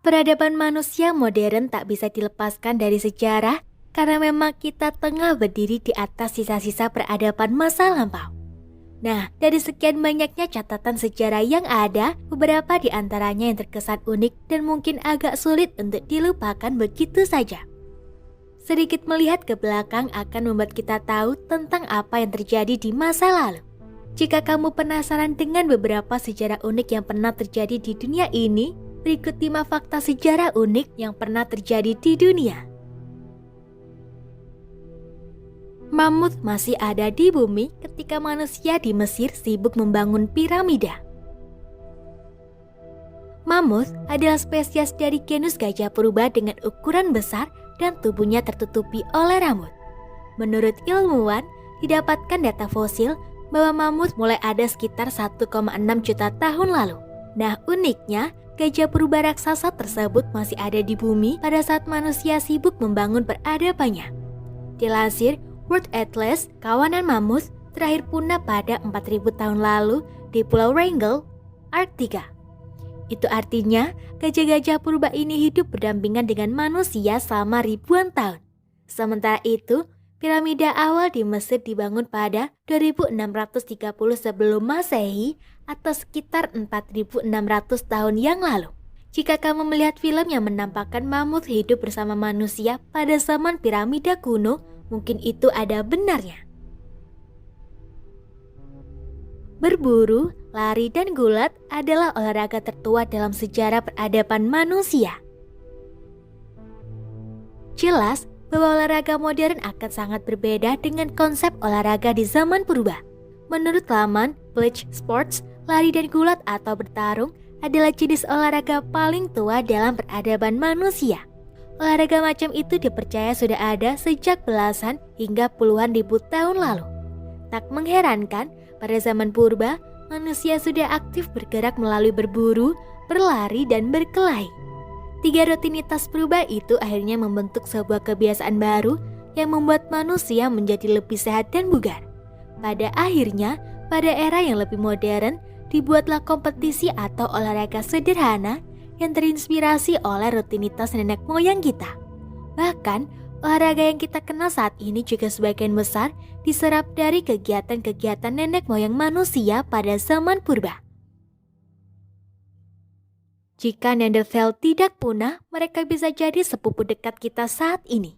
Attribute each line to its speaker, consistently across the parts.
Speaker 1: Peradaban manusia modern tak bisa dilepaskan dari sejarah karena memang kita tengah berdiri di atas sisa-sisa peradaban masa lampau. Nah, dari sekian banyaknya catatan sejarah yang ada, beberapa di antaranya yang terkesan unik dan mungkin agak sulit untuk dilupakan begitu saja. Sedikit melihat ke belakang akan membuat kita tahu tentang apa yang terjadi di masa lalu. Jika kamu penasaran dengan beberapa sejarah unik yang pernah terjadi di dunia ini, berikut 5 fakta sejarah unik yang pernah terjadi di dunia. Mamut masih ada di bumi ketika manusia di Mesir sibuk membangun piramida. Mamut adalah spesies dari genus gajah purba dengan ukuran besar dan tubuhnya tertutupi oleh rambut. Menurut ilmuwan, didapatkan data fosil bahwa mamut mulai ada sekitar 1,6 juta tahun lalu. Nah, uniknya, gajah purba raksasa tersebut masih ada di bumi pada saat manusia sibuk membangun peradabannya. Dilansir World Atlas, kawanan mamut terakhir punah pada 4.000 tahun lalu di Pulau Wrangel, Arktika. Itu artinya gajah-gajah purba ini hidup berdampingan dengan manusia selama ribuan tahun. Sementara itu, piramida awal di Mesir dibangun pada 2630 sebelum Masehi atau sekitar 4600 tahun yang lalu. Jika kamu melihat film yang menampakkan mamut hidup bersama manusia pada zaman piramida kuno, mungkin itu ada benarnya. Berburu, lari, dan gulat adalah olahraga tertua dalam sejarah peradaban manusia. Jelas bahwa olahraga modern akan sangat berbeda dengan konsep olahraga di zaman purba. Menurut laman Bleach Sports, lari dan gulat atau bertarung adalah jenis olahraga paling tua dalam peradaban manusia. Olahraga macam itu dipercaya sudah ada sejak belasan hingga puluhan ribu tahun lalu. Tak mengherankan, pada zaman purba, manusia sudah aktif bergerak melalui berburu, berlari, dan berkelahi. 3 rutinitas purba itu akhirnya membentuk sebuah kebiasaan baru yang membuat manusia menjadi lebih sehat dan bugar. Pada akhirnya, pada era yang lebih modern, dibuatlah kompetisi atau olahraga sederhana yang terinspirasi oleh rutinitas nenek moyang kita. Bahkan, olahraga yang kita kenal saat ini juga sebagian besar diserap dari kegiatan-kegiatan nenek moyang manusia pada zaman purba. Jika Neanderthal tidak punah, mereka bisa jadi sepupu dekat kita saat ini.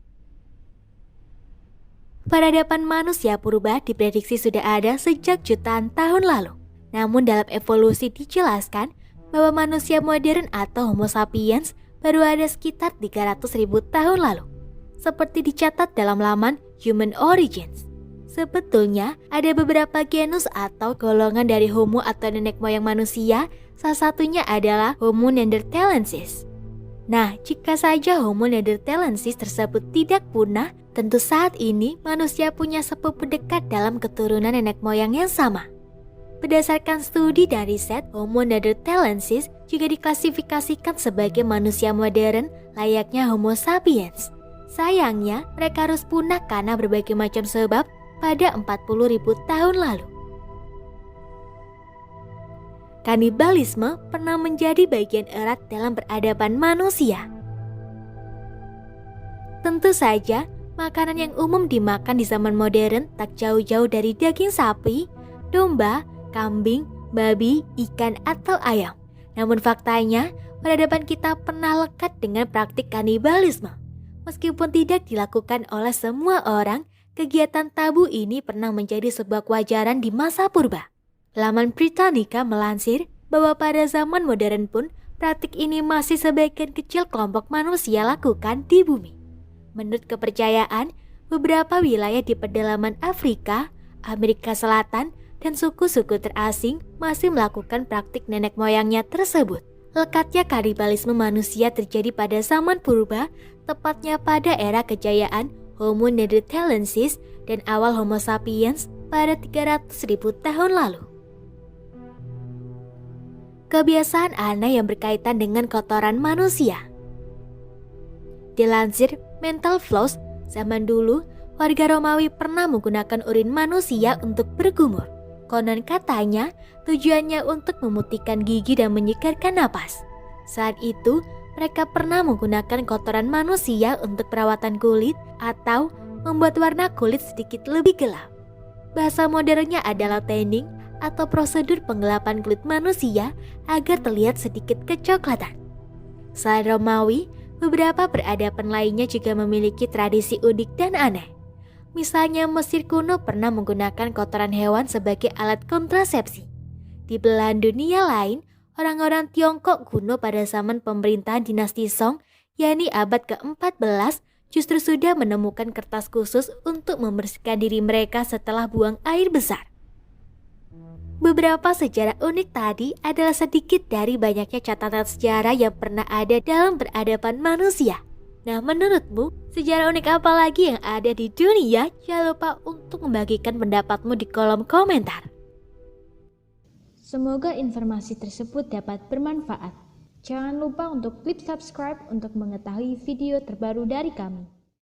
Speaker 1: Peradaban manusia purba diprediksi sudah ada sejak jutaan tahun lalu. Namun dalam evolusi dijelaskan bahwa manusia modern atau Homo sapiens baru ada sekitar 300.000 tahun lalu. Seperti dicatat dalam laman Human Origins. Sebetulnya ada beberapa genus atau golongan dari Homo atau nenek moyang manusia, salah satunya adalah Homo neanderthalensis. Nah, jika saja Homo neanderthalensis tersebut tidak punah, tentu saat ini manusia punya sepupu dekat dalam keturunan nenek moyang yang sama. Berdasarkan studi dan riset, Homo neanderthalensis juga diklasifikasikan sebagai manusia modern layaknya Homo sapiens. Sayangnya, mereka harus punah karena berbagai macam sebab pada 40.000 tahun lalu. Kanibalisme pernah menjadi bagian erat dalam peradaban manusia. Tentu saja, makanan yang umum dimakan di zaman modern tak jauh-jauh dari daging sapi, domba, kambing, babi, ikan, atau ayam. Namun faktanya, peradaban kita pernah lekat dengan praktik kanibalisme. Meskipun tidak dilakukan oleh semua orang, kegiatan tabu ini pernah menjadi sebuah kewajaran di masa purba. Laman Britannica melansir bahwa pada zaman modern pun, praktik ini masih sebagian kecil kelompok manusia lakukan di bumi. Menurut kepercayaan, beberapa wilayah di pedalaman Afrika, Amerika Selatan, dan suku-suku terasing masih melakukan praktik nenek moyangnya tersebut. Lekatnya kanibalisme manusia terjadi pada zaman purba, tepatnya pada era kejayaan Homo neanderthalensis dan awal Homo sapiens pada 300.000 tahun lalu. Kebiasaan aneh yang berkaitan dengan kotoran manusia. Dilansir Mental Floss, zaman dulu warga Romawi pernah menggunakan urin manusia untuk bergumur. Konon katanya tujuannya untuk memutihkan gigi dan menyegarkan napas. Saat itu, mereka pernah menggunakan kotoran manusia untuk perawatan kulit atau membuat warna kulit sedikit lebih gelap. Bahasa modernnya adalah tanning atau prosedur penggelapan kulit manusia agar terlihat sedikit kecoklatan. Selain Romawi, beberapa peradaban lainnya juga memiliki tradisi unik dan aneh. Misalnya Mesir kuno pernah menggunakan kotoran hewan sebagai alat kontrasepsi. Di belahan dunia lain, orang-orang Tiongkok kuno pada zaman pemerintahan dinasti Song, yakni abad ke-14, justru sudah menemukan kertas khusus untuk membersihkan diri mereka setelah buang air besar. Beberapa sejarah unik tadi adalah sedikit dari banyaknya catatan sejarah yang pernah ada dalam peradaban manusia. Nah, menurutmu, sejarah unik apa lagi yang ada di dunia? Jangan lupa untuk membagikan pendapatmu di kolom komentar.
Speaker 2: Semoga informasi tersebut dapat bermanfaat. Jangan lupa untuk klik subscribe untuk mengetahui video terbaru dari kami.